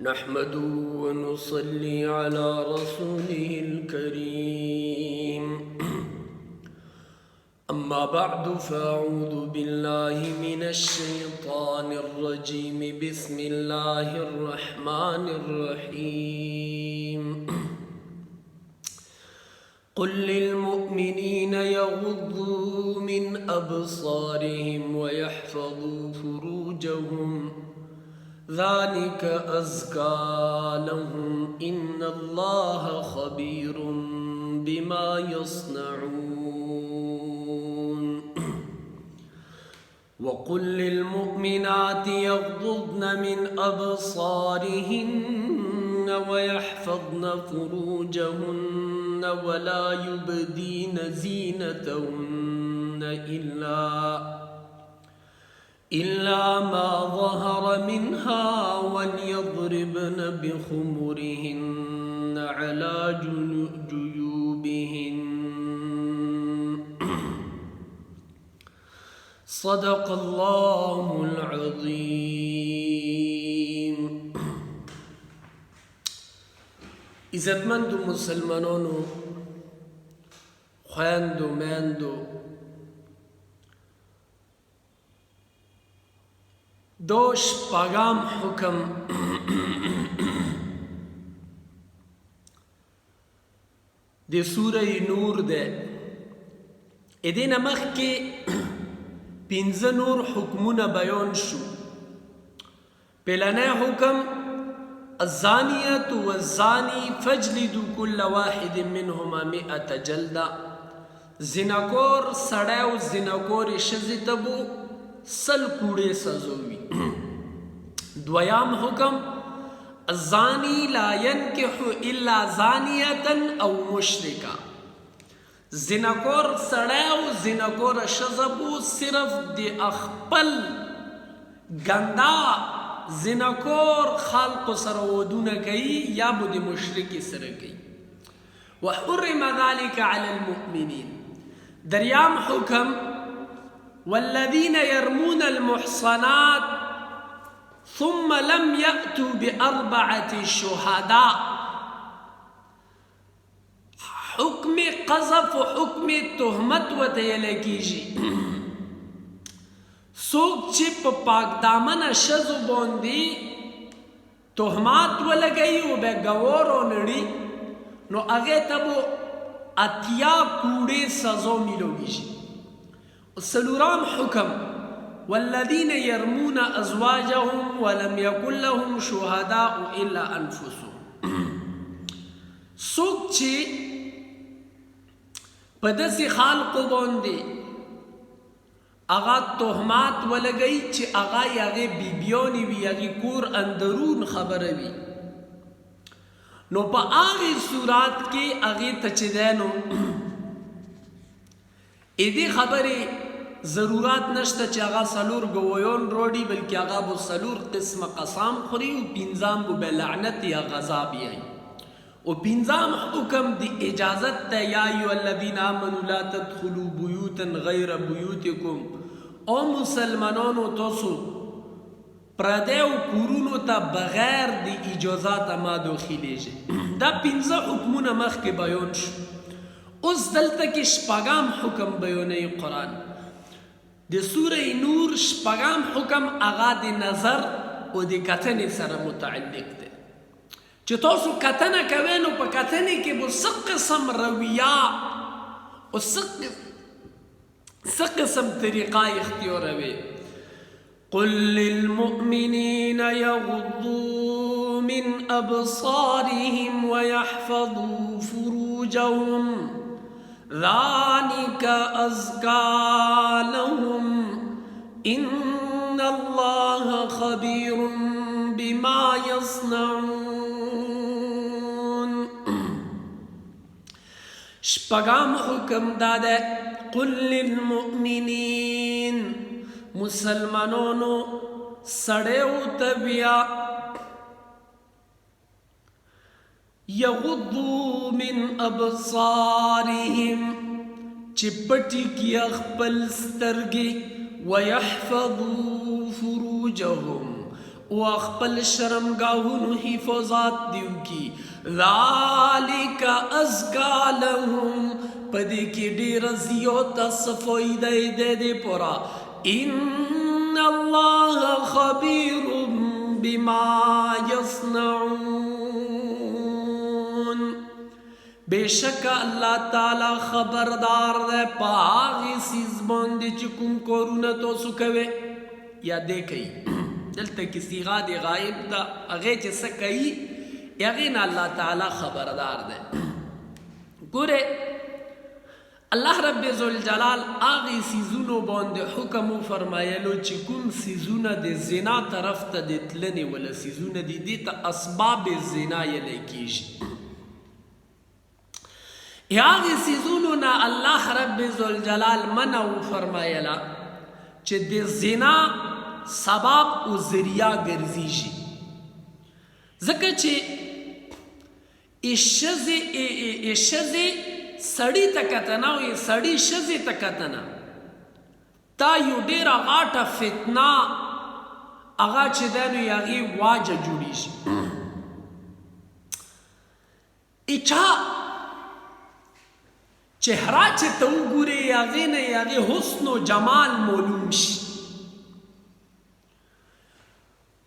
नहमदुहु व नुसल्ली अला रसूलिहिल करीम। अम्मा बअदु फ़अऊज़ु बिल्लाहि मिनश शैतानिर रजीम। बिस्मिल्लाहिर रहमानिर रहीम। क़ुल लिल मुअमिनीना यग़ुद्दू मिन अब्सारिहिम व यहफ़ज़ू फ़ुरूजहुम ज़ालिक अज़्का लहुम इन्नल्लाह ख़बीरुम बिमा यस्नऊन। वक़ुल लिल मुअमिनाति यग़ुद्दन मिन अब्सारिहिन्न व यहफ़ज़न फ़ुरूजहुन्न व ला युबदीन ज़ीनतहुन्न इल्ला मा ज़हर मिन्हा वलयज़रिबन बिख़ुमुरिहिन्न अला जुयूबिहिन्न। सदक़ल्लाहुल अज़ीम। इज़्ज़तमंद मुसलमानों, ख़्वांदो मैंदो, दोष पागाम हुक्म दे सूरह नूर दे। इदे नमख के पिंज़ नूर हुक्मुना बयान शु। पहलना हुक्म अज़्ज़ानियतु वज़्ज़ानी फ़ज्लिदू कुल्ल वाहिदिन मिनहुमा मिअत जल्दा। ज़िनाकोर सड़ाव ज़िनाकोर शज़ी तबु सल कूड़े सज़ोवी। द्वयाम हुक्म अज़्ज़ानी ला यनकिहु इल्ला ज़ानियतन औ मुश्रिका। ज़िनाकोर सड़ाव ज़िनाकोर शज़बु सिर्फ दे अखपल गंदा ज़िनाकोर खाल्क़ सरवदून कई या बुद मुश्रिकी सर कई। वहुर्रिम ज़ालिका अलल मुअमिनीन। दरियाम हुक्म वल्लज़ीन यरमूनल मुहसनात सुम्मा लम यअतू बिअरबअति शुहदा। हुक्म क़ज़फ़ हुक्म तुहमत वतयले कीजी। सोक चिप पाक दामन शज़ु बोंदी तुहमात वलगई व बे गवोरो नड़ी नो अगे तबो अतिया कूड़े सज़ो मिलोगी। सलूराम हुक्म वल्लज़ीन यरमून अज़वाजहुम वलम यकुन लहुम शुहदाउ इल्ला अनफुसुहुम। सोक ची पदसी खाल्क़ बोंदी आगा तोहमात वलगई ची आगा यागे बीबियोनी वी यागी कूर अंदरून खबर वी नो पा आगे सूरात के आगे तचदेनो इदी खबरी ज़रूरत नश्ता ची आगा सलूर गवयोन रोडी बल्कि आगा वो सलूर किस्म कसाम खुरी व पिंजाम वो बेलानत या गज़ाब याई। ओ पिंजाम हुक्म दी इजाज़त ते या अय्युहल्लज़ीना आमनू ला तदखुलू बुयूतन गैर बुयूतिकुम। ओ मुसलमानों तोसो प्रदेव कुरूनो ता बगैर दी इजाज़त मा दाखिलेजे। दा पिंजा हुक्मुना मख के बयान शु। उस दलता की शपगाम हुक्म बयान कुरान दे सूरह नूर। शपगाम हुक्म आगा दे नजर ओ दे कथने सर मुतअल्लिक दे। जो तोसो कथना कवेनो पा कथने के वो सब किस्म रविया और सब किस्म तरीक़ा इख्तियार रवे। क़ुल लिल मुअमिनीना यग़ुद्दू मिन अब्सारिहिम व यहफ़ज़ू फ़ुरूजहुम ज़ालिका अज़्का लहुम इन्नल्लाह ख़बीरुम बिमा यस्नऊन। शपगाम हुक्म दादे क़ुल लिल मुअमिनीन। मुसलमानों सड़ेव तबिया यग़ुद्दू मिन अब्सारिहिम चिपटी की अखपल स्तरगी व यहफ़ज़ू फ़ुरूजहुम او خپل شرمګاهونو حفاظت دیو کی ذالک ازکا لهم پدې کې ډېر زیات صفای دې پورا ان الله خبير بما يصنعون बेशक अल्लाह ताला खबरदार दे पागी सीज बांधे चिकुम कोरुना तो सुखवे या देखई दलते किसी गाद गायब दा अगे च सकई यकीन अल्लाह ताला खबरदार दे गोरे अल्लाह रब ज़ुल जलाल आगी सीजुनो बांधे हुक्म फरमायलो चिकुम सीजुना दे जिना तरफ ता दितलने वला सीजुना दी ता असबाब जिना यले कीजी यागी सीजूनो ना अल्लाह रब ज़ुल जलाल मना फरमायला चे दे जिना सबब ओ जरिया गर्जीजी ज़का चे इशज़े सड़ी तकतना ओ ये सड़ी शज़े तकतना ता यू डेरा गाटा फितना आगा चे दानो यागी वाजा जुड़ीजी इच्छा चेहरा चे तो गुरे यागे ने यागे हुस्न व जमाल मालूम शी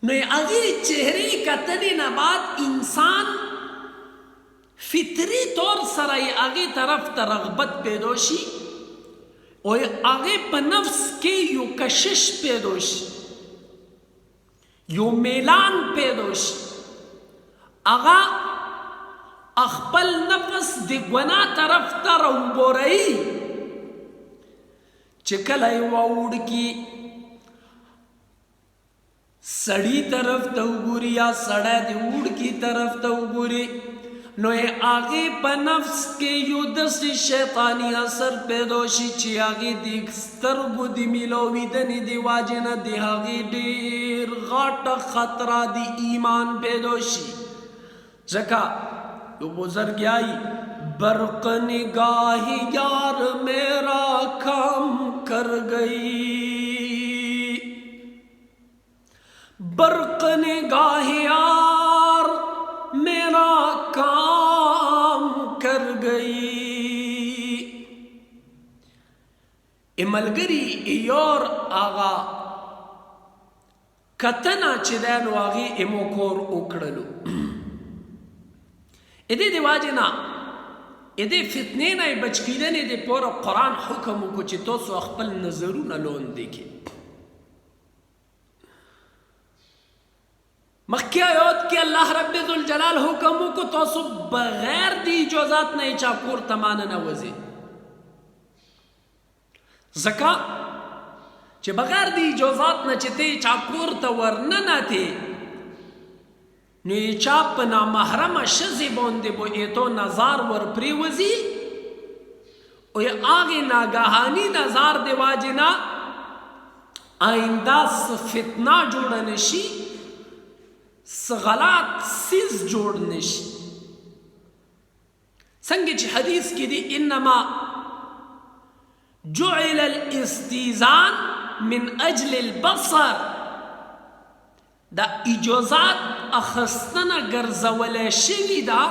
ने आगे चेहरे का तने ना बाद इंसान फितरी तौर सराय आगे तरफ तरगबत पैदोशी और आगे पनफ्स के यो कशिश पैदोशी यो मेलान पैदोशी आगा अखपल नफस दे गुना तरफ तर बोरई चिकल वाउड की सड़ी तरफ तउगुरी या सड़ा दे उड़ की तरफ तउगुरी नोए आगे पनफ्स के युद्ध से शैतानी असर पैदोशी ची आगे दिख स्तर बुद्धि मिलोवी दनी दिवाजन दिहागी देर घाट खतरा दी ईमान पैदोशी जका तो बुजुर्ग आई बरक निगाह यार मेरा काम कर गई बरक निगाह यार मेरा काम कर गई इमलगरी योर आगा कतना चिदैन वागी इमोकोर उकड़लो इदे दिवाजना इदे फितने ना बचकीदने दे पूरा कुरान हुक्म को चितो सो अखपल नजरुना लोन देखे मक्किया योद के अल्लाह रब्बे ज़ुल जलाल हुक्म को तो सो बगैर दी इजाजत नहीं चाकुर तमान ना वजे ज़का चे बगैर दी इजाजत न चिते चाकुर तवरना ना थे नो ये चाप ना महरम शज़े बोंदे बो ये तो नजार वर प्रीवजी और ये आगे नागाहानी नजार देवाजना आइंदा फितना जोड़ने शी सगलात सिज जोड़ने शी संगे ची हदीस की दी इन्नमा जुइल इस्तीजान मिन अजल बसर दा इजाज़त अखस्तना गर्जवले शिवी दा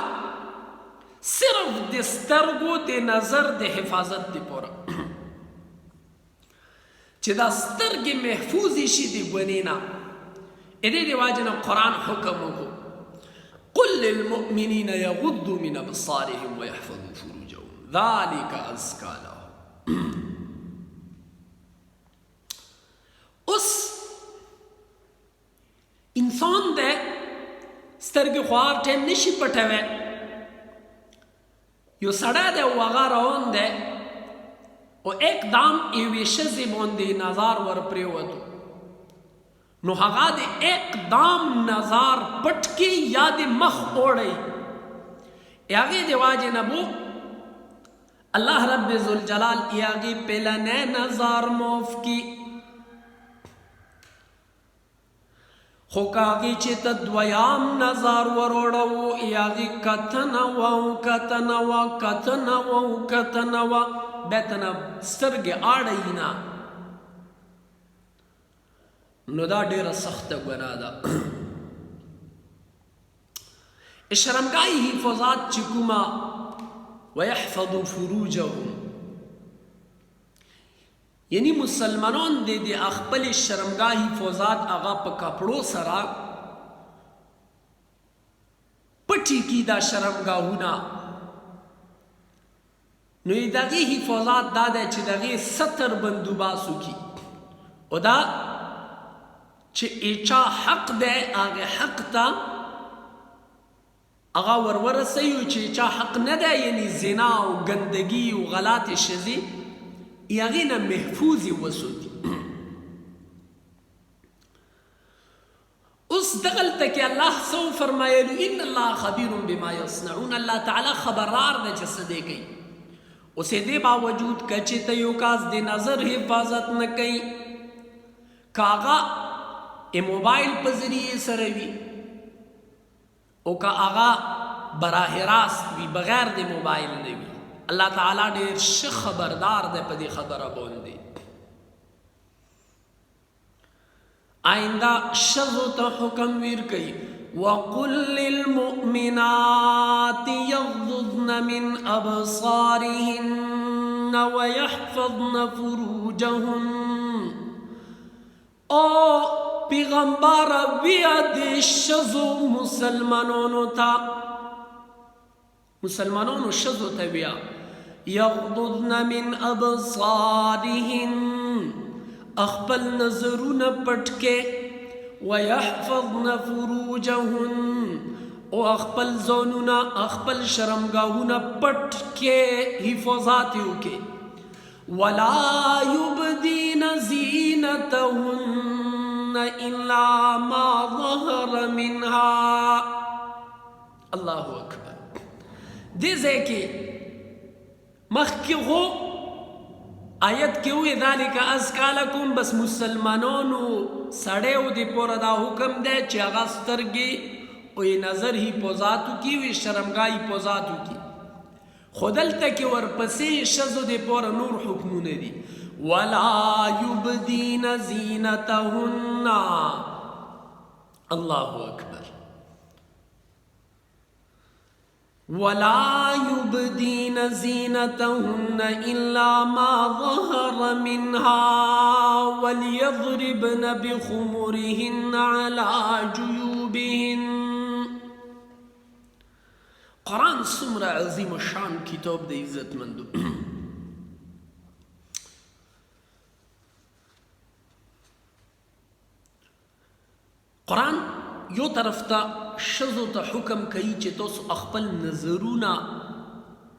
सिर्फ दिस्तरगो दे नजर दे हिफाजत दे पूरा चे दा स्तरगे महफूजी शी दे बनीना इदे दिवाजना कुरान हुक्म हो कुल लिलमुमिनीन यगुद्दू मिन अबसारिहिम व यहफज़ू फुरूजहुम ज़ालिका अज़का लहुम उस इंसान दे स्तरगे ख्वार टेम निशी पटवे यो सड़ा दे वगा रौन दे ओ एकदम एवेशे ज़िबोंदे नजार वर प्रेवतो नो हगा दे एकदम नजार पटकी याद मख ओढ़े यागे देवाजे नबू अल्लाह रब्बे ज़ुल जलाल यागे पहला ने नजार मौफ की खुकागी चित द्वयाम नजार वरोड़ो यागी कतनवा बेतना सरगे आड़ीना نو دا ډیره سخته ګناه ده. شرمګاهي حفاظت چې کومه ويحفظوا فروجهم، یعنی مسلمانان د خپل شرمګاه حفاظت هغه په کپړو سره پټي کی دا شرمګاهونه. نو دغه حفاظت دا ده چې دغه ستر بندوباسو کی او دا چې اچا حق ده هغه حق ته هغه ورورسوي، چې اچا حق نه ده یعنی زنا او ګندګي او غلط شذي هغې نه محفوظ وساتي. اوس دغلته کې الله څه وفرمایلو؟ ان الله خبیر بما یصنعون، الله تعالی خبردار دی چې څه دی کوي. اوس یې دې باوجود که چې ته یو کاس د نظر حفاظت نه کوي، که هغه موبایل په ذریعې سره وي او که هغه براه راست وي بغیر د موبایل نه وي، الله تعالی ډېر ښه خبردار دی په دې خبره باندې. آئنده ښځو ته حکم ورکوي وقل للمؤمنات یغضضن من ابصارهن ويحفظن فروجهن. او پیغمبر بیا د ښځو مسلمانانو ښځو ته بیا یغضضن من ابصارهن، اخپل نظرونه پټ کې، ويحفظن فروجهن او اخپل ځانونه اخپل شرمګاهونه پټ کې حفاظت وکړي. ولا يبدين زينتهن الا ما ظهر منها. الله اکبر. دې ځای کې مخکې غو آیت کې وی ذالک ازکا لکم، بس مسلمانانو سړیو د پوره دا حکم دی چې هغه سترګې او نظر حفاظت وکړي وي، شرمګاه حفاظت وکړي. خو دلته کې ورپسې ښځو د پوره نور حکمونه دي. ولا یبدین زینتهن. الله اکبر. ولا يبدين زينتهن إلا ما ظهر منها وليضربن بخمرهن على جيوبهن. قرآن څومره عظیم الشان کتاب د عزت مندو. قرآن یو طرف ته ښځو ته حکم کوي چې تاسو خپل نظرونه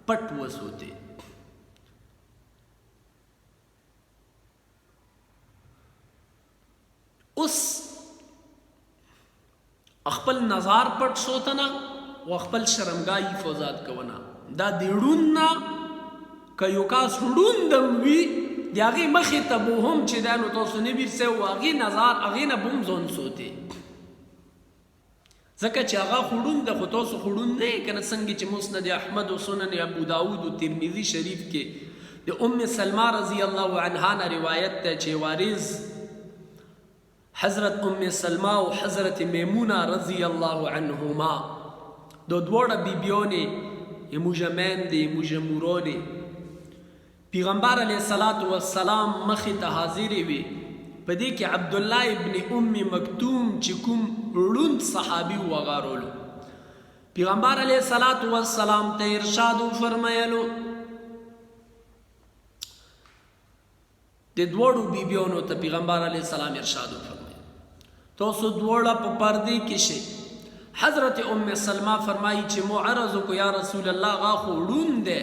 پټ وساتئ. اوس خپل نظر پټ ساتنه او خپل شرمګاه حفاظت کوونه دا د ړوند نه که یو کاس ړوند هم وي د هغې مخې ته به هم چې دی نو تاسو نه بیرسئ او هغې نظر هغې نه به هم ځان ساتئ، ځکه چې هغه خو ړوند ده خو تاسو خو ړوند نه یې که نه. څنګه چې مسند احمد و سنن ابو داود و ترمذي شریف کې د ام سلمہ رضی الله عنها نه روایت ده چې وارث حضرت ام سلمہ او حضرت میمونه رضی الله عنهما دو دواړه بیبیانې یموږ میندې یموږ مورانې پیغمبر علیه الصلاة والسلام مخې ته حاضرې وې. په دې کې عبدالله ابن ام مکتوم چې کوم ړوند صحابي وغارولو، پیغمبر علیه الصلاة والسلام ته ارشاد وفرمایلو د دواړو بیبیانو ته پیغمبر علیه السلام ارشاد وفرمایلو تاسو دواړه په پردې کې شئ. حضرت ام سلمہ فرمایي چې مو عرض وکړو یا رسول الله هغه خو ړوند دی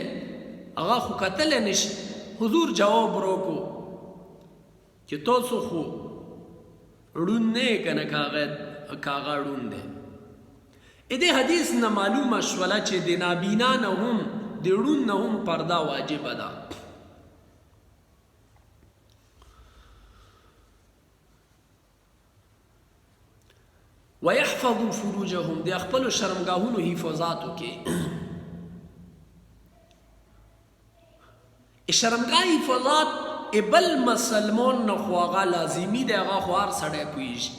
هغه خو کتلی نشي. حضور جواب راکړو چې تاسو خو ړوند نه یې که نه که هغه ړوند دی. دې حدیث نه معلومه شوله چې د نابینا نه هم د ړوند نه هم پرده واجبه ده. ويحفظوا فروجهم د خپلو شرمګاهونو حفاظت وکړي. شرمګاه حفاظت بل مسلمان نه خو هغه لازمي دی، هغه خو هر سړی پوهېږي.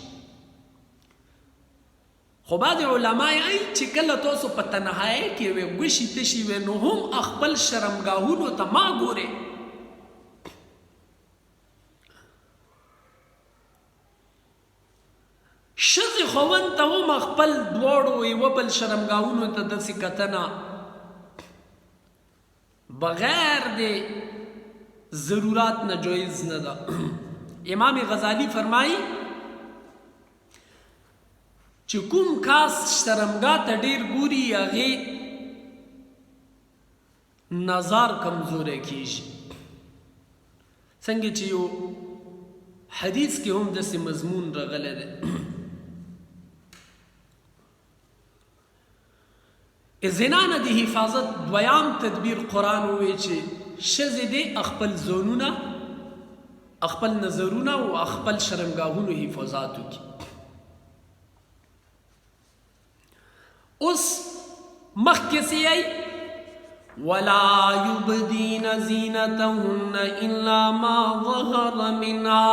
خو بعضې علما یې چې کله تاسو په تنهایۍ کې وې ګوشي تشي وې نو هم خپل شرمګاهونو ته ما ګورې. ښځې خاوند ته هم خپل دواړو یوه بل شرمګاهونو ته داسې کتنه بغیر د ضرورت نه جایز نه ده. امام غزالی فرمایي چې کوم کاس شرمګاه ته ډېر ګوري هغې نظر کمزوری کېږي. څنګه چې یو حدیث کې هم داسې مضمون راغلی دی. زنا نه د حفاظت دویم تدبیر قرآن ووی چې ښځې دې خپل ځانونه، خپل نظرونه او خپل شرمګاهونو حفاظت وکړي. اوس مخکې سیئ ولا یبدین زینتهن الا ما ظهر منها.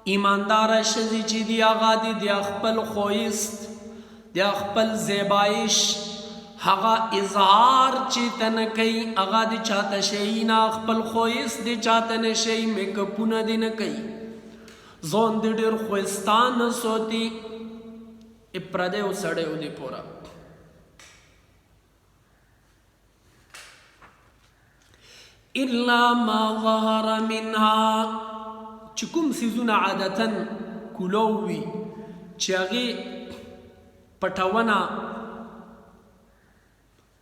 ایمانداره ښځې چې دي هغه دې د خپل ښایست د خپل زیبایش هغه اظهار چې ته نه کوي، هغه د چاته شي نه، خپل ښایست د چاته نه شي، میکاپونه دې نه کوي، ځان دې ډېر ښایسته نه ساتي پردیو سړیو دې پوره. الا ما ظهر منها، چې کوم څیزونه عادتا کولو وي چې هغې پټونه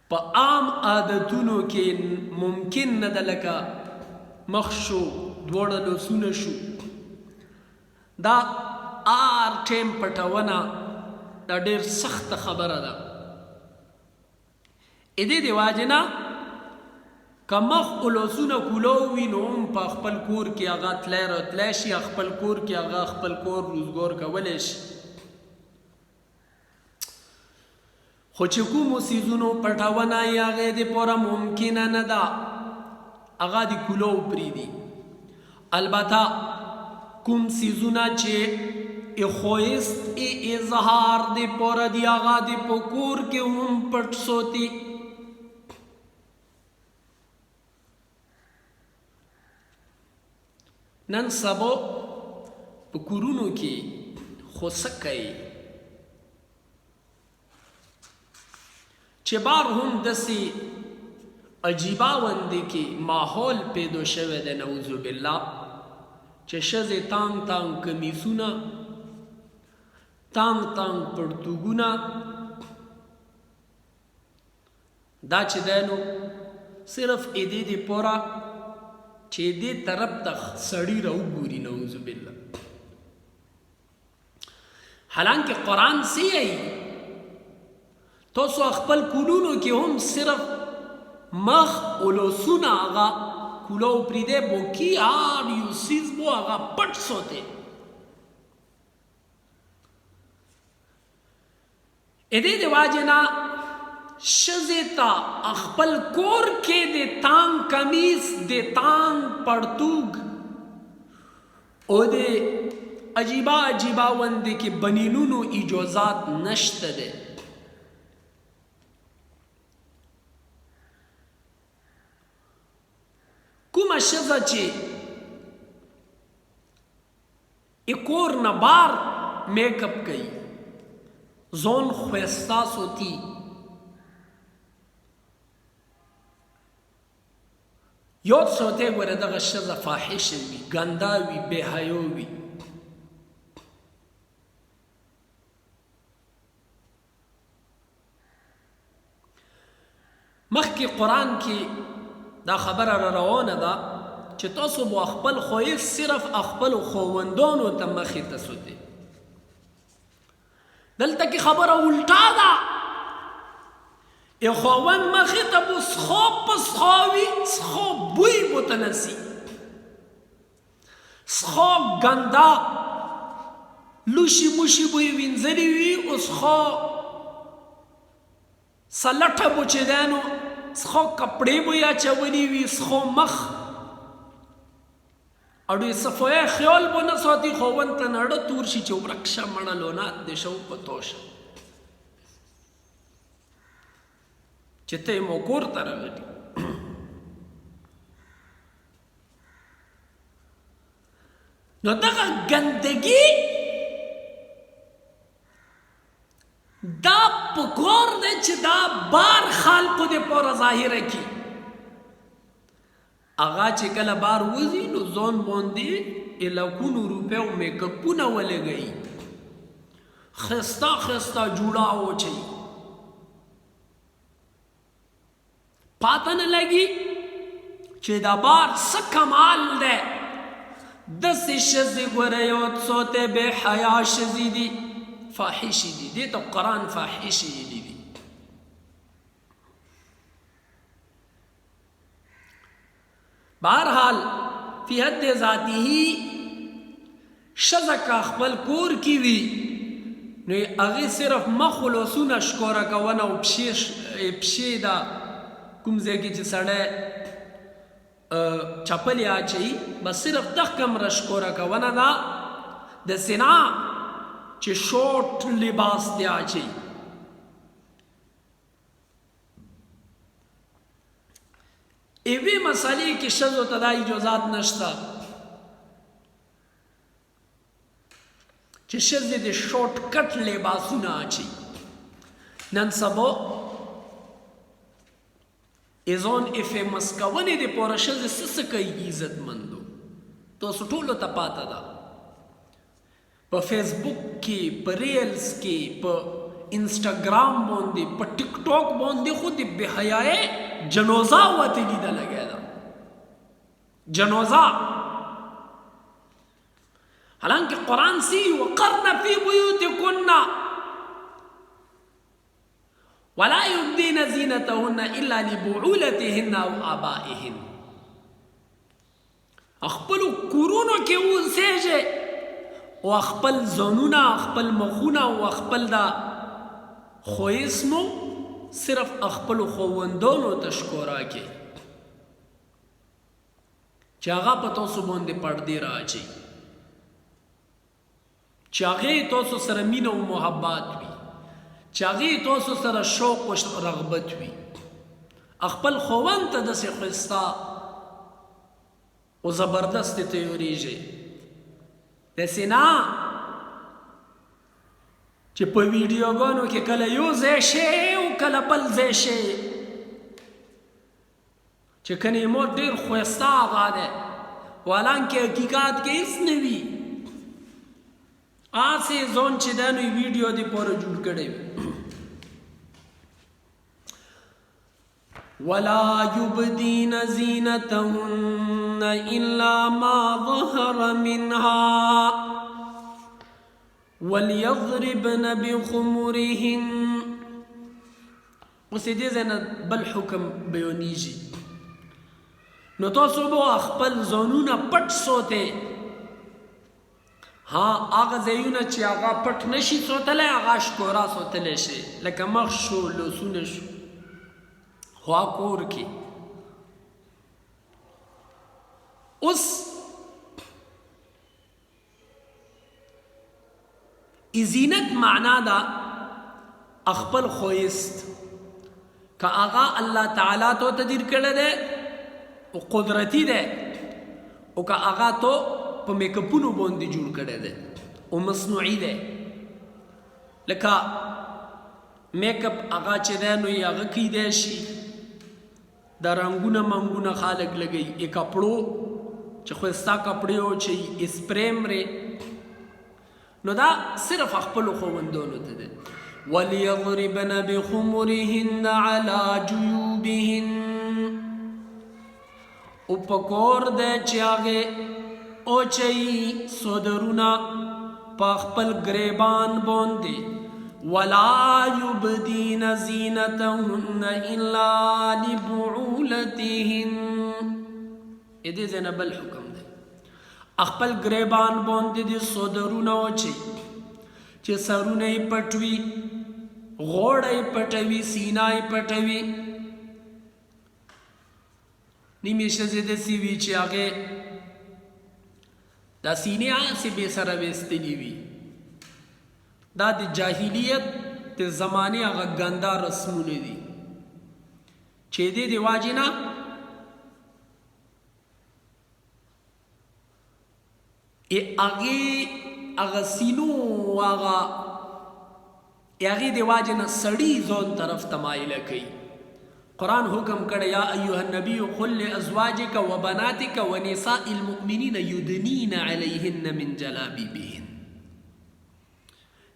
په عام عادتونو کې ممکن نه ده، لکه مخ شو، دواړه لاسونه شو، دا هر ټایم پټونه دا ډېر سخته خبره ده. دې د واجې نه که مخ او لاسونه کولو وي نو هم په خپل کور کې هغه تلی راتلی شي، خپل کور کې هغه خپل کور روزګار کولی شي. خو چې کومو څیزونو پټونه یې هغې دپاره ممکنه نه ده، هغه د کولو پرېږدي. البته کوم څیزونه چې ښایست اظهار دپاره دي هغه د په کور کې هم پټ ساتي. نن سبا په کورونو کې خو څه کوي چې بار هم داسې عجیبه غوندې کې ماحول پیدا شوی دی، نعوذ بالله، چې ښځې تانګ تانګ کمیسونه، تانګ تانګ پرتوګونه، دا چې دی نو صرف دې دپاره چې دې طرف ته سړي راوګوري، نعوذ بالله. حالانکه قرآن څه یایي؟ تاسو خپل کورونو کې هم صرف مخ او لاسونه هغه کولو پرېږدئ، باقي هر یو څیز مو هغه پټ ساتئ. دې د واجې نه ښځې ته خپل کور کې د تانګ کمیس، د تانګ پړتوګ او د عجیبه عجیبه غوندې کې بنینونو اجازات نشته دی. کومه ښځه چې کور نه بار میک اپ کوي، ځان ښایسته ساتي، یاد ساتئ ګوره دغه ښځه فاحشه وي، ګنده وي، بې حیا وي. مخکې قرآن کې دا خبره را روانه ده چې تاسو به خپل ښایست صرف خپلو خاوندانو ته مخې ته ساتئ. دلته کې خبره الټا ده، خاوند مخې ته به څښا په څښا وي، څښا بوی به ته نسي، څښا ګنده لوشي موشي به یې وینځلې وي، او څښا سلټه به چې دی نو څښا کپړې به یې اچولي وي، څښا مخ اړو صفوی خیال بو نه ساتي خوون ته نړه تور شي چې ورکشه مړه لونات د شو پتوشه چې ته مو کور ته راغلی نو دغه ګندګي دا پکور دی چې دا بار خلقو د پوره ظاهره کی اغا چې کله بار وځي نو ځون باندې لکونو روپیو میکاپونه ولګوي ښایسته ښایسته جوړه واچوي پاته نه لګي چې دا بار څه کمال دی داسې ښځې ګوره یو څو ته بې حیا ښځې دي فاحشې دي دې ته قرآن فاحشې ویلي دي بہرحال فی حد ذاته ښځه که خپل کور کې وي نو هغې صرف مخ و لاسونه ښکاره کونه او پښې دا کوم ځای کې چې سړی چپلې اچوي بس صرف دغه کمره ښکاره کونه ده د سنا چې شورټ لباس دی اچوي ایوی مسئلے کی شذ و تدائی اجازات نشتا چې شذ دې شورټ کټ لباسونه اچي نن سبا ایزون افیمس کونې د پوره شذ څه کوي عزت مندو تاسو ټولو ته پاته ده په فیسبوک کې په ریلز کې په انسټاګرام باندې په ټیک ټاک باندې خو د بې حیایۍ جنازه وتلي ده لګیا ده جنازه حالانکه قرآن سی وقرن فی بیوتکن ولا یبدین زینتهن الا لبعولتهن او آبائهن خپلو کورونو کې اوسېږئ او خپل ځانونه خپل مخونه او خپل دا خویسمو صرف خپلو خاوندانو ته ښکاره کړئ چې هغه په تاسو باندې پردې رااچوي چې هغې تاسو سره مینه او محبت وي چې هغې تاسو سره شوق او رغبت وي خپل خاوند ته داسې ښایسته او زبردست تیوریږي داسې نه چې په ویډیوګانو کې کله یو ځای شي او کله بل ځای شي چې کلمات ډېر ښایسته هغه دی حالانکې حقیقت کې هېڅ نه وي هسې ځان چې دی نو ویډیو دپاره جوړ کړی وي ولا يبدين زينتهن إلا ما ظهر منها وليضربن بخمرهن اوس دې ځای نه بل حکم بیانیږي نو تاسو به خپل ځانونه پټ ساتئ ها هغه ځایونه چې هغه پټ نشي ساتلی هغه ښکاره ساتلی شي لکه مخ شو لاسونه شو خوا کور کې اوس زینت معنا دا خپل خویست که هغه الله تعالی تو تدیر کړی دی او قدرتی دی او که هغه تو په میکاپونو باندې جوړ کړی دی او مصنوعي دی لکه میکاپ هغه چې دی نو یې هغه کیدی شي دا رنګونه منګونه خلک لګوي ای کپړو چې ښایسته کپړې واچوي اسپرې مرې نو دا صرف خپلو خاوندانو ته دی وليضربن بخمرهن على جيوبهن او پکور دی چې هغې اوچوي صدرونه په خپل ګریبان باندې ولا يبدين زينتهن إلا لبعولتهن دې ځای نه بل حکم دی خپل ګریبان باندې د صدرونه واچوي چې سرونه یې پټ وي غوړه یې پټوي سینه یې پټوي نیمې ښځې داسې وي چې هغې دا سینې هسې بې سره ویستلي وي دا د جاهلیت د زمانې هغه ګنده رسمونه دي چې دې د واجې نه هغه سینو هغه هغې د واجې نه سړي ځون طرف ته مایله کوي قرآن حکم کړی یا ایها النبی قل لازواجک وبناتک ونساء المؤمنین یدنین علیهن من جلابیبهن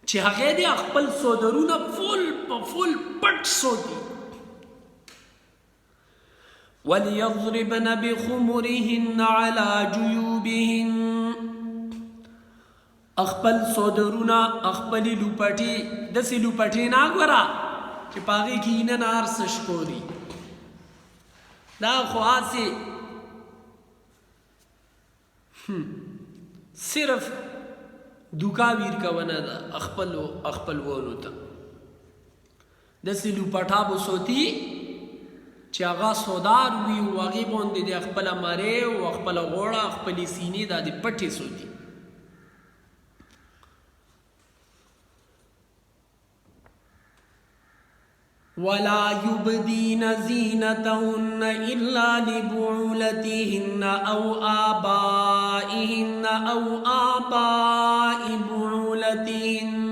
چې هغې د خپل سودرونه فل په فل پټ سوتي وليضربن بخمرهن على جيوبهن خپل سودرونه خپلې لوپټې داسې لوپټې نه ګوره چې په هغې کې اینه نه هر څه ښکوري دا خو هسې صرف دوکا ویر کوونه ده خپلوانو ته داسې لوپټا به سوتي چې هغه سودار وي او هغې باندې د خپله مرۍ او خپله غوړه خپلې سینې دا د پټې سوتي ولا يبدين زينتهن إلا لبعولتهن أو آبائهن أو آباء بعولتهن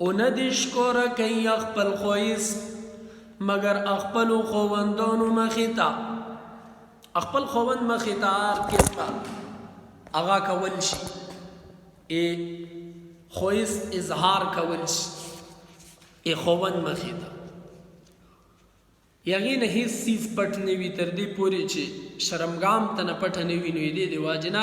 وندش کور کئی اخپل خویس مگر اخپل خوندانو مخیتا اخپل خوند مخیتا کسا اغا کول شي خویس اظهار کول شي خوند مخې ته هغې نه هېڅ څیز پټ نه وي تر دې پورې چې شرمګام ته نه پټه نه وي نو د دې د واجې نه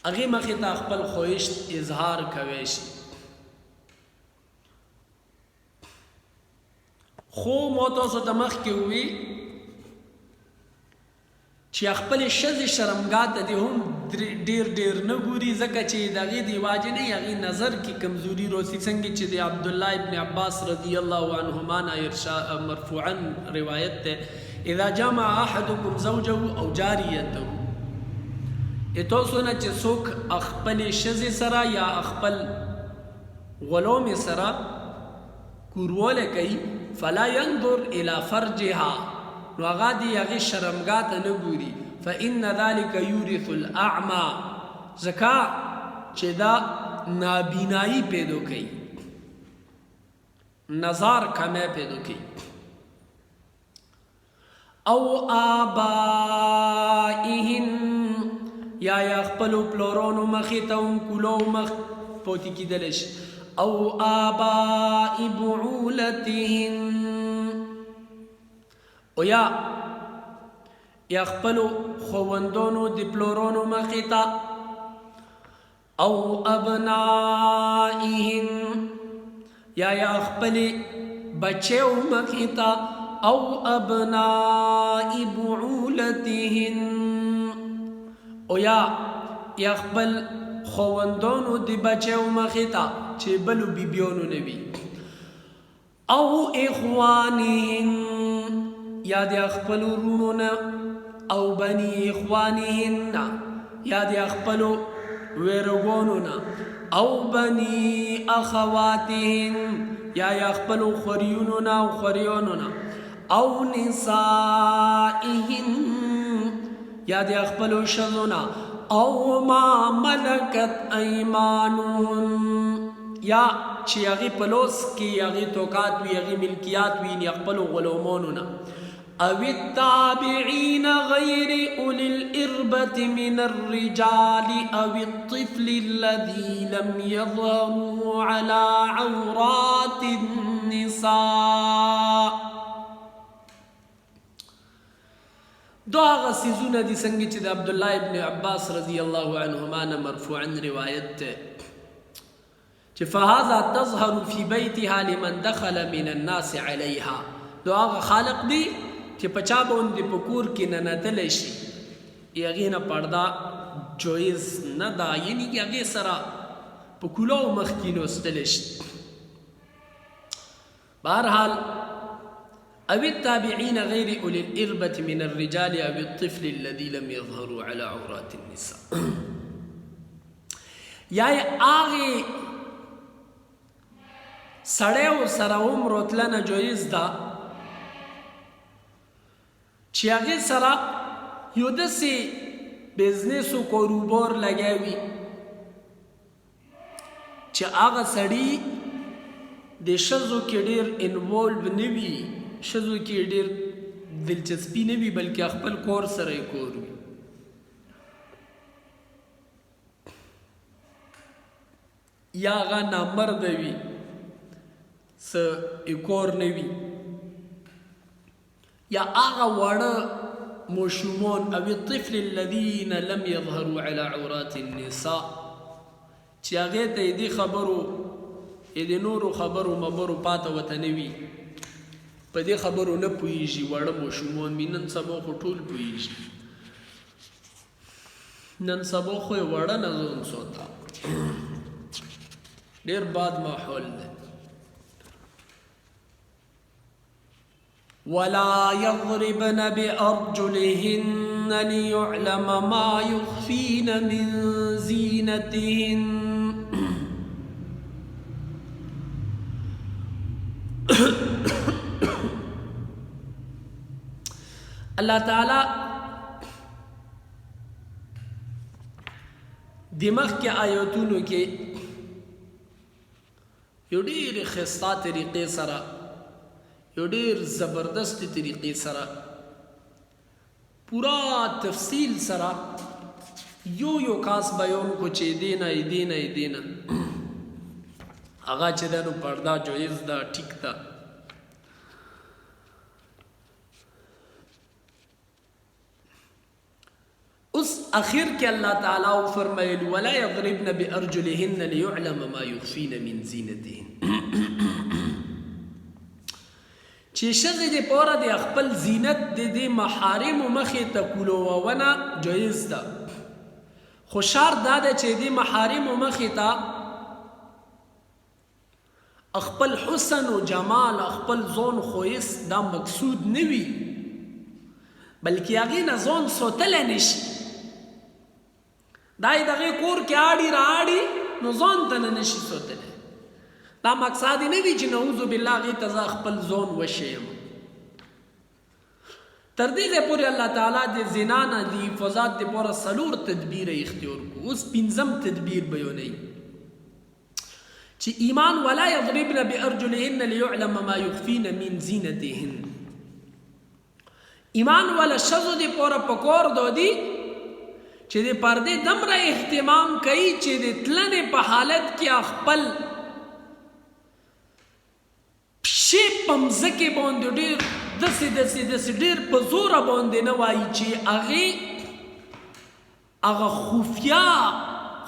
هغې مخې ته خپل خویش اظهار کوی شي خو ما تاسو ته مخکې ووي چې خپلې ښځې شرمګاه ته دې هم ډېر نه ګوري ځکه چې د هغې د واجې نه هغې نظر کې کمزوري روسي څنګه چې د عبدالله ابن عباس رضی الله عنهما نه مرفوعا روایت دی اذا جمع احدکم زوجه او جاریته تاسو نه چې څوک خپلې ښځې سره یا خپل غلامې سره کوروالی کوي فلا ينظر الى فرجها نو هغه د هغې شرمګاه ته نه ګوري فإن ذلك يورث الأعمى ځکه چې دا نابینایي پیدا کوي نظر کمی پیدا کوي او آبائهن یا خپلو پلارانو مخې ته هم کولو مخ پاتې کېدلی شي او آباء بعولتهن او یا خپلو خوندانو د پلارانو مخې ته او ابنائهن یا خپلې بچیو مخې ته او ابناء بعولتهن او یا خپل خوندانو د بچیو مخې ته چې بلو بیبیانو نه وي او اخوانهن یا د خپلو وروڼو نه او بني اخوانهن یا د خپلو ویرګانو نه او بني اخواتهن یا خپلو خوریونو نه او خوریانو نه او نسائهن یا د خپلو ښځو نه او ما ملکت ایمانهن یا چې هغې په لوس کې هغې توکات وي هغې ملکیات وي د خپلو غلامانو نه او التابعين غير أولي الإربة من الرجال أو الطفل الذي لم يظهروا على عورات النساء دو هغه څیزونه دي څنګه چې د عبدالله ابن عباس رضی الله عنهما نه مرفوعا روایت ده چې فهذا تظهر في بيتها لمن دخل من الناس عليها دو هغه خالق دی چې په چا باندې په کور کې ننوتلی شي هغې نه پرده جایز نه ده یعنې هغې سره په کلاو مخ کې نوستلی شي بهرحال او التابعين غير أولي الإربة من الرجال او الطفل الذي لم يظهروا على عورات النساء. یا آغی سړیو سره عمر تلنه جایز ده چې هغې سره یو داسې بزنس و کاروبار لګیا وي چې هغه سړي د ښځو کې ډېر انوالو نه وي، ښځو کې ډېر دلچسپي نه وي، بلکې خپل کور سره یې کور وي. یا هغه نامرده وي، څه کور نه وي. یا هغه واړه ماشومان او الطفل الذين لم يظهروا على عورات النساء چې هغې ته یې دې خبرو د نورو خبرو مبرو پاته ورته نه وي، په دې خبرو نه پوهېږي. واړه ماشومان وي. نن سبا خو ټول پوهېږي، نن سبا خو یې واړه نه ځان ساته. ډېر باد ماحول دی. ولا يضربن بأرجلهن ليعلم ما يخفين من زينتهن. اللہ تعالی دماغ کے آیاتونو کې یو ډېر ښایسته طریقې سره، یو ډېر زبردست طریقې سره، پورا تفصیل سره یو کاس بیان کو چې دینا هغه چې ده نو پرده جایز ده، ټیک ده. اس اخر کې الله تعالی فرمایل ولا يضربن بأرجلهن ليعلم ما يخفين من زينتهن. چې ښځې د پاره د خپل زینت د دې محارمو مخې ته کولوونه جایز ده، خو شرط دا ده چې د محارمو مخې ته خپل حسن و جمال، خپل ځان ښایست دا مقصود نه وي، بلکې هغې نه ځان ساتلی نشي. دا یې دغې کور کې آړي رااړي نو ځان ته نه نشي ساتلی. دا مقصد نه وي چې نعوذ بالله هغې ته زه خپل ځان وشیم. تر دې ځای پورې الله تعالی د زنا نه د حفاظت دپاره څلور تدبیره اختیار کړو. اوس پنځم تدبیر بیانوي چې ایمان ولا یضربن بأرجلهن ليعلم ما يخفين من زینتهن. ایمان والا ښځو دپاره پکار دادي چې د پردې دمره اهتمام کوي چې د تلنې په حالت کې خپل پښې په مځکې باندې ډېر داسې ډېر په زوره باندې نه وایي چې هغه خفیه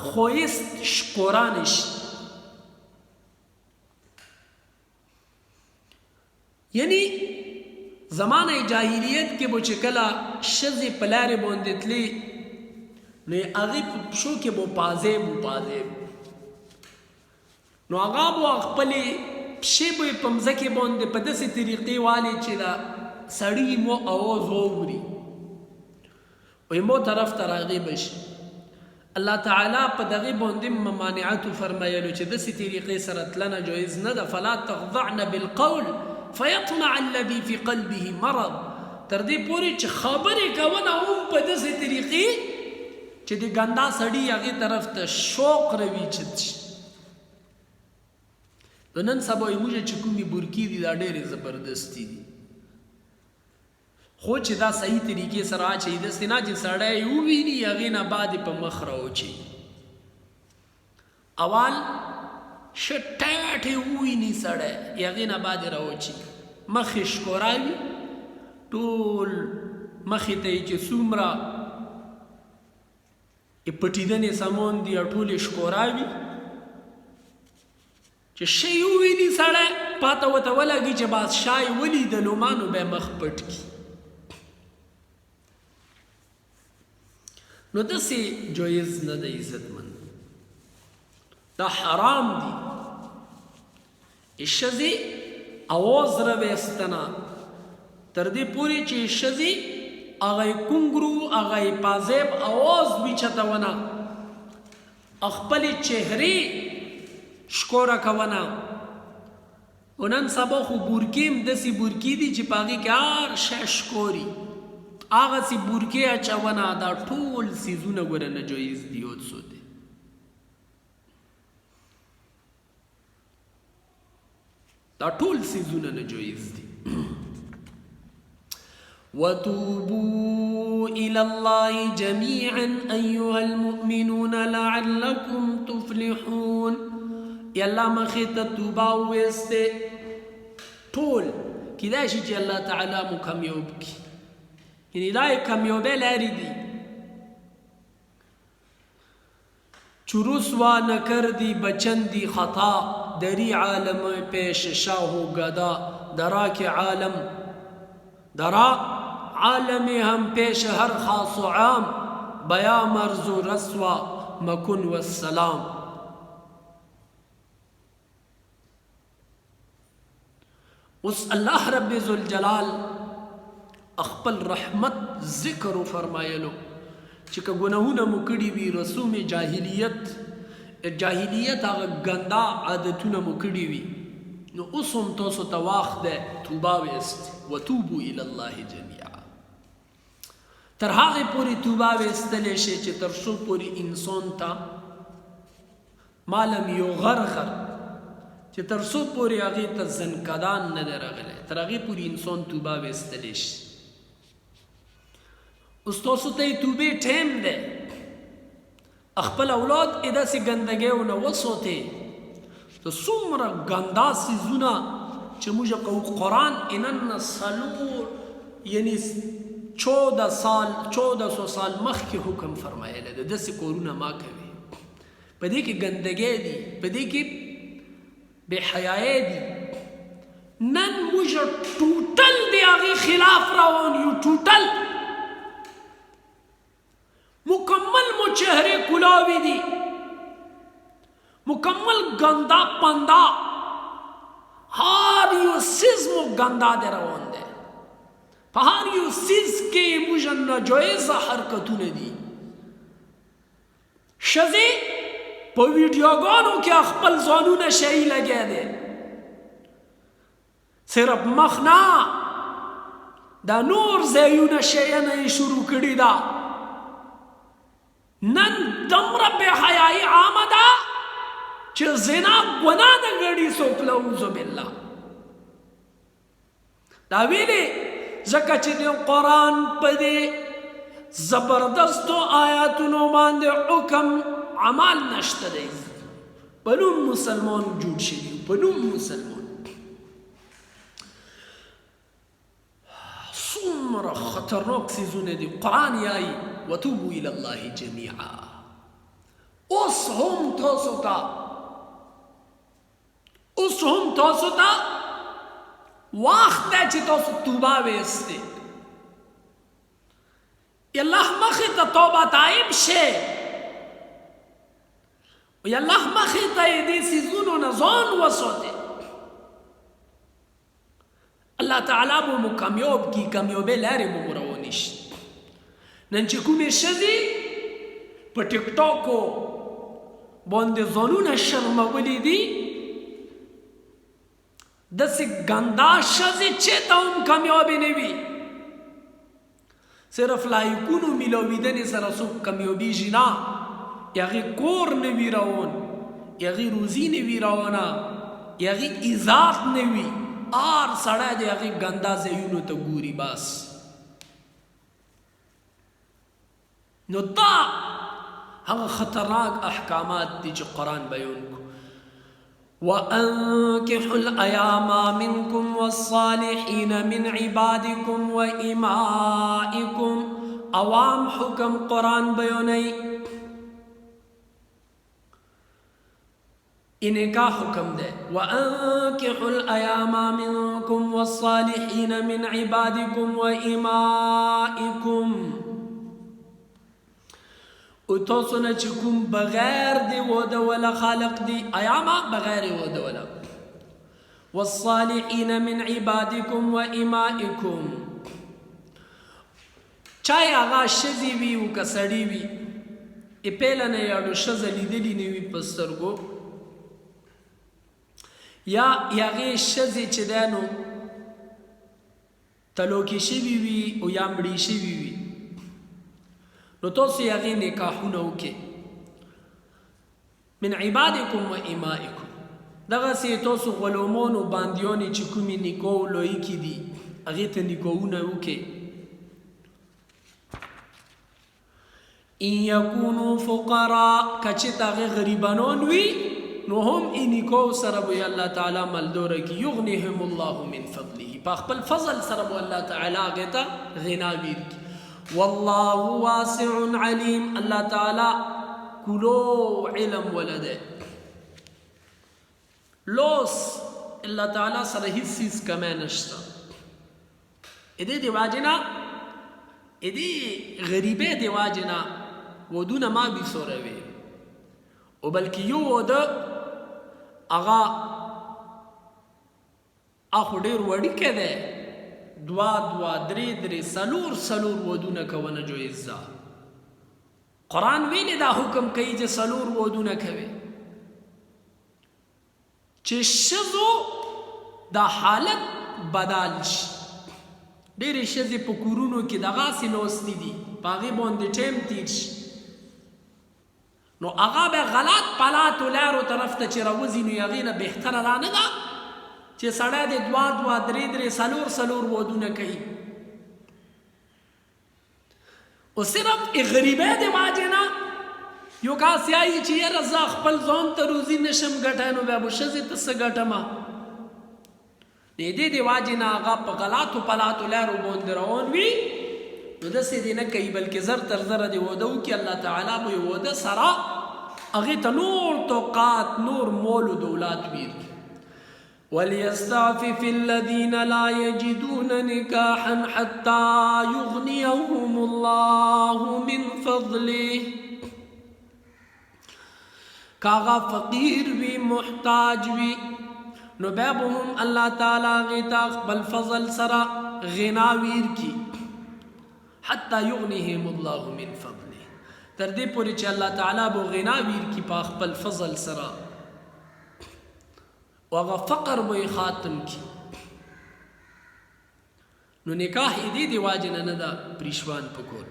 ښایست ښکاره نشي. یعنی زمانه جاهلیت کې به چې کله ښځې په لارې باندې تلې نو هغې په پښو کې به پازې نو هغه به خپلې پښې به یې په مځکې باندې په داسې طریقې والې چې د سړي مو اواز واوري وایي مو طرف ته راغې به شي. الله تعالی په دغې باندې ممانعت فرمایلو چې داسې طریقې سره تلنه جایز نه ده. فلا تخضعن بالقول فيطمع الذي في قلبه مرض. تر دې پورې چې خبرې کوونه هم په داسې طریقې چې د ګندا سړي هغې طرف ته شوق روي چې نن سبا یې موږ چې کومې برکې دي دا ډېرې زبردستې دي، خو چې دا صحیح طریقې سره اچوي، داسې نه چې سړی یې وویني هغې نه بعد یې په مخ راوچوي. اول ښه ټیټ یې وویني سړی هغې نه بعد یې راوچوي، مخ یې ښکاره وي، ټول مخې ته یې چې څومره پټېدنې سامان دي ټول یې ښکاره وي چې ښه یې وویني سړی پاته ورته ولګي چې بادشاه یې ولیدلو ما نو بیا مخ پټ کړي. نو داسې جایز نه ده عزتمند، دا حرام دي. ښځې اواز راویستنه تر دې پورې چې ښځې هغه کنګرو هغه پازیب اواز بیچته ونه خپلې چهرې شکوره کوونه و نن سبا خو بورکې هم داسې بورکې دي چې په هغې کې هر شی ښکوري هغسې بورکې اچونه دا ټول څیزونه ګوره ناجایز دي او څه دي دا ټول څیزونه ناجایز دي وتوبوا إلى الله جميعا أيها المؤمنون لعلكم تفلحون یا الله مخې ته توبه وویستې ټول کیدای شي چې الله تعالی مو کامیاب کړي یعنی دا یې کامیابۍ لارې دي چو رسوا نکردی بچندی خطا دری عالم پیش شاه و گدا درا عالم هم پیش هر خاص و عام بیا مرز و رسوا مکن و السلام اس اللہ رب ذوالجلال اخپل رحمت ذکر و فرمایلو چې که ګناهونه مو کړي وي رسوم جاهلیت هغه ګندا عادتونه مو کړي وي نو اوس هم تاسو ته وخت دی توبه ویست وتوبو الی الله جمیعا تر هغې پورې توبه ویستلی شي چې تر څو پورې انسان ته معلم یو غرغر چې تر څو پورې هغې ته زنکدان نه دی راغلی تر هغې پورې انسان توبه ویستلی شي اوس تاسو ته یې توبې ټایم دی خپل اولاد یې داسې ګندګیو نه وساتئ د څومره ګندا څیزونه چې موږ کوو قرآن یې نن نه څلور یعنې 1400 سال مخکې حکم فرمایلی دی داسې کورونه ما کوي په دې کې ګندګۍ دي په دې کې بې حیایۍ دي نن موږ ټوټل د هغې خلاف روان یو ټوټل مکمل مو چهره کلاوی دی مکمل گندا پندا هر یو سیز مو گندا دی روان دی په هر یو سیز کې موږ ناجایز حرکتونه دي ښځې په ویډیوګانو کې خپل ځانونه شی لګیا دی صرف مخ نه دا نور ځایونه شیانه یې شروع کړي ده نن دمره بے حیائی عامه ده چې زنا ګناه نه ګڼي څوک نعوذ بالله دا ویلې ځکه چې د قرآن په دې زبردستو آیاتونو باندې حکم عمل نشته دی په نوم مسلمان جوړ شوي په نوم مسلمان څومره خطرناک څیزونه دي قرآن یایي وتوبوا الى الله جميعا اوس هم تاسو ته وخت دی چې تاسو توبه ویستئ الله مخې ته توبه تایب شئ الله مخې ته یې دې څیزونو نه ځان وساتئ الله تعالی به مو کامیاب کړي کامیابۍ لارې به مو روانې شي نن چې کومې ښځې په ټیک ټاکو باندې ځانونه شرمولی دي داسې ګندا ښځې چېرته هم کامیابې نه وي صرف لایکونو میلاویدنې سره څوک کامیابېږي نه هغې کور نه وي روان هغې روزي نه وي روانه هغې عزت نه وي هر سړی د هغې ګندا ځایونو ته ګوري بس نو دا هغه خطرناک احکامات دي چې قرآن بیان کو وَأَنكِحُوا الْأَيَامَ مِنْكُمْ وَالصَّالِحِينَ مِنْ عِبَادِكُمْ وَإِمَائِكُمْ عوام حکم قرآن بیانوي انکاح حکم ده وَأَنكِحُوا الْأَيَامَ مِنْكُمْ وَالصَّالِحِينَ مِنْ عِبَادِكُمْ وَإِمَائِكُمْ او تاسو نه چې کوم بغیر دی واده ولا خالق دی ایاما بغیر واده ولا والصالحین من عبادکم و امائکم چای هغه ښځې وي او که سړي وي پیله نه یاړو ښځه لیدلي نه وي په سترګو یا هغې ښځې چې دی نو تلوکې شوي وي او یا مړې شوي وي نو تاسو یې هغې نکاحونه وکړئ من عبادکم و امائکم دغسې تاسو غلومان او باندیانې چې کومې نکاح لایقې دي هغې ته نکاحونه وکړئ ان یکونو فقراء کچت هغې غریبانان وي نو هم ای نکاح سره به الله تعالی مالداره کړي یغنیهم الله من فضله په خپل فضل سره به الله تعالی هغې ته غنا ورکړي والله واسع علیم الله تعالی کلو علم ولده لوس الله تعالی سره هیڅ څیز کمی نشته دې د واجې نه دې غریبۍ د واجې نه ودونه ما بیسوروي او بلکې یو واده هغه خو ډېر وړیکی دی دوه درې څلور ودونه کونه جایز ده قرآن ویلې دا حکم کوي چې څلور ودونه کوي چې ښځو دا حالت بدل شي ډېرې ښځې په کورونو کې دغسې ناستې دي په هغې باندې ټیم تیر شي نو هغه به غلط پلاتو لارو طرف ته چې راوځي نو هغې نه بهتره دا نه ده چې سړی د دوه درې څلور ودونه کوي او صرف غریبۍ د واجې نه یو کس یایي چې یاره زه خپل ځان ته روزي نشم ګټی نو بیا به ښځې ته څه ګټمه د دې د واجې نه هغه په غلطو پلاتو لارو باندې روان وي نو داسې دې نه کوي بلکې زر تر زره دې واده وکړي الله تعالی به یې واده سره هغې ته نور توقات نور مول و دولات ورکړي وليستعفف الذين لا يجدون نكاحا حتى يغنيهم الله من فضله کاغا فقیر وی محتاج وی نو بیا به هم الله تعالی هغې ته خپل فضل سره غنا ورکړي حتی یغنیهم الله من فضله تر دې پورې چې الله تعالی به غنا ورکړي په خپل فضل سره او هغه فقر به یې ختم کړي نو نکاح یې دې د واجې نه ده پریشوان پکول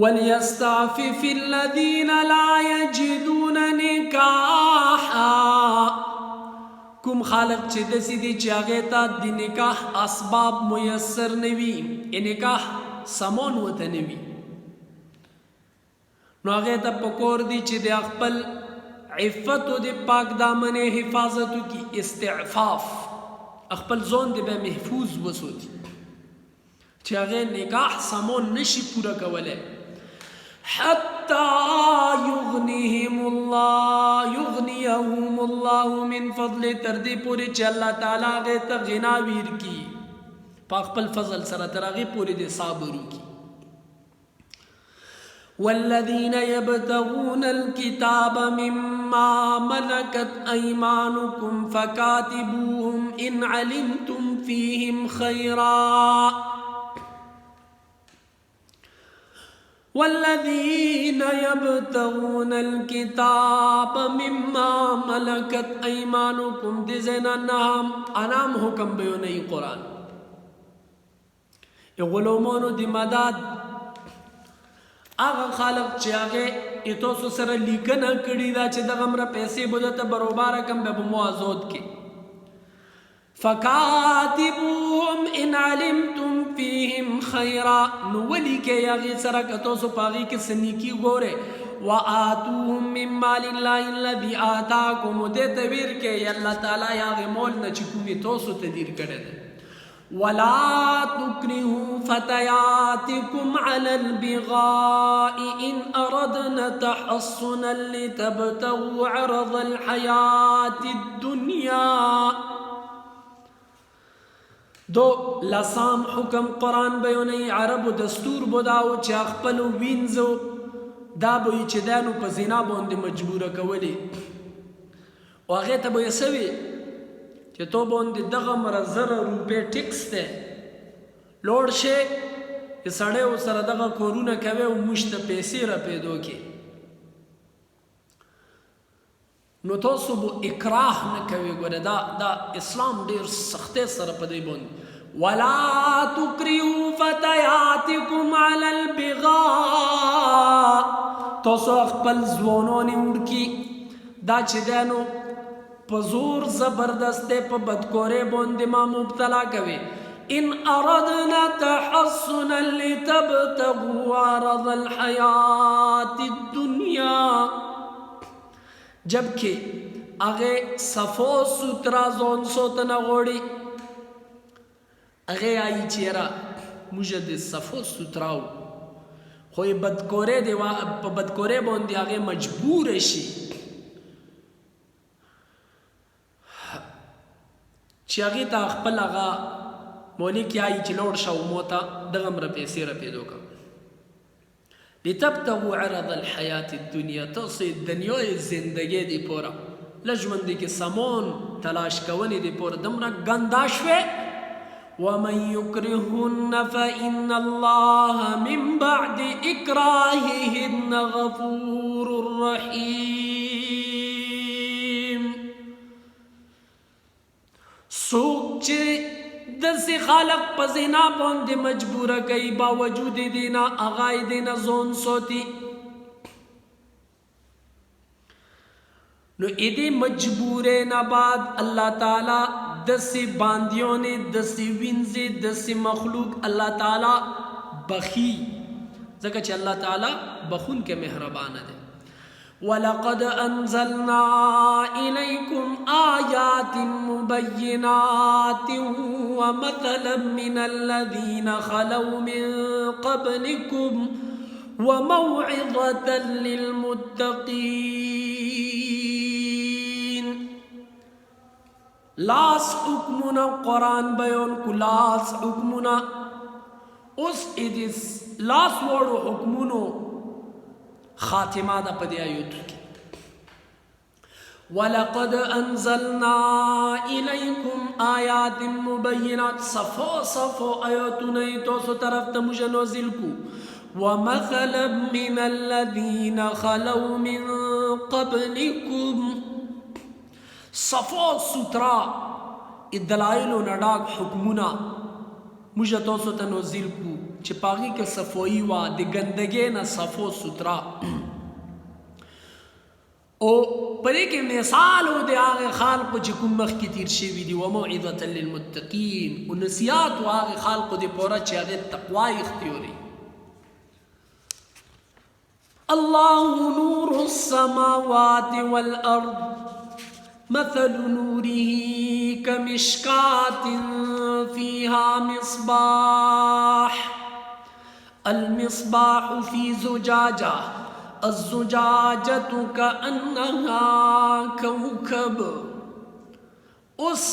وليستعفف الذين لا يجدون نکاحا کوم خالق چې داسې دي چې هغې ته د نکاح اسباب میسر نه وي نکاح سامان ورته نه وي نو هغې ته پکار دي چې د خپل عفت او د پاک دامنې حفاظت وکړي استعفاف خپل ځان د به محفوظ وساتي چې هغې نکاح سامان نشي پوره کولی حتی یغنیهم الله من فضل تر دې پورې چې الله تعالی هغې ته غنا ورکړي په خپل فضل سره تر هغې پورې د صبر وکړي والذین یبتغون الکتاب مما ملکت ایمانکم فکاتبوهم ان علمتم فیهم خیرا والذین یبتغون الکتاب مما ملکت ایمانکم دی زینا انام حکم بیونی قرآن غلومانو دی مدد هغه خالق چې هغې تاسو سره لیکنه کړې ده چې دغه مره پیسې به درته برابره کړم بیا به مو آزاد کړي فکاتبوهم ان علمتم فیهم خیرا نو ولیکئ هغې سره که تاسو په هغې کې څه نیکي ګورئ وآتوهم من مال الله الذي آتاکم و دې ته ورکئ الله تعالی هغې مال نه چې کومې تاسو ته دیر کړی دی ولا تكرهوا فتياتكم على البغاء إن أردنا تحصنا لتبتغوا عرض الحياة الدنيا دو لسام حکم قرآن بیونی عرب دستور بداو چې خپلو وینځو دا به یې چې دی نو په زنا باندې مجبوره کولی او هغې ته به یې څه وي چې چې تو باندې دغه مره 1000 روپۍ ټیکس دی لوړ شي چې سړی ورسره دغه کورونه کوي او موږ ته پیسې را پیدا کړي نو تاسو به اکراه نه کوي. ګوره دا اسلام ډېر سختۍ سره په دې باندې ولا تکرهوا فتياتكم على البغاء تاسو خپل ځوانان ورکی دا چې دی نو په زور زبردست په بدکورۍ باندې ما مبتلا کوي. ان اردنا تحصنا لتبتغوا عرض الحیات الدنیا جبکہ اغه صفو سترا زون سوتنه غوړي اغه آئی چیرا مجھے دے صفو ستراو خوی بدکورے دے په بدکورے باندې اغه مجبور شي چې هغه ته خپل هغه مولي کې آئی چې لوړ شو موتا دغه مر پیسې را پیدا کا لتبتغوا عرض الحیات الدنیا تاسو دنیای زندگی دی پورا لژوند کې سامان تلاش کوونی دی پورا دمره ګندا شوه. ومن يكرهن فإن الله من بعد إكراههن غفور رحيم. سوک چې دسی خالق په زنا باندې مجبور کوي باوجود دینا اغای دینا زون سوتی نو ایدی مجبور نه بعد اللہ تعالی دسی باندیوں نے دسی وینزی دسی مخلوق اللہ تعالی بخی ځکه چې اللہ تعالی بخون کے مہربان دے. وَلَقَدْ أَنزَلْنَا إِلَيْكُمْ آيَاتٍ مُبَيِّنَاتٍ وَمَثَلًا مِّنَ الَّذِينَ خَلَوْا مِن قَبْلِكُمْ وَمَوْعِظَةً لِّلْمُتَّقِينَ. لاس حکمنا قرآن بیان کو لاس حکمنا اس ادس لاس وڑو حکمونو خاتمہ دا پدی آیوت کی. وَلَقَدْ أَنزَلْنَا إِلَيْكُمْ آيَاتٍ مُبَيِّنَاتٍ صفو آیاتونی توسو طرف تمجھے نوزل کو. وَمَثَلًا مِّنَ الَّذِينَ خَلَوْا مِن قَبْلِكُمْ صفو سترا ادلائل و نڈاک حکمونا مجھے توسو تنوزل کو چپاگی کے صفوئی وا دی گندگی نا صفو سترا او پدے کے مثال ہو دے آغے خالق چکم مخ کی تیر شیوی دی وموعظة للمتقین و نسیات و آغے خالق دے پورا چی آغے تقوی اختیوری. اللہ نور السماوات والارض مثل نوره كمشكاة فيها مصباح المصباح في زجاجة الزجاجة كأنها كوكب. اس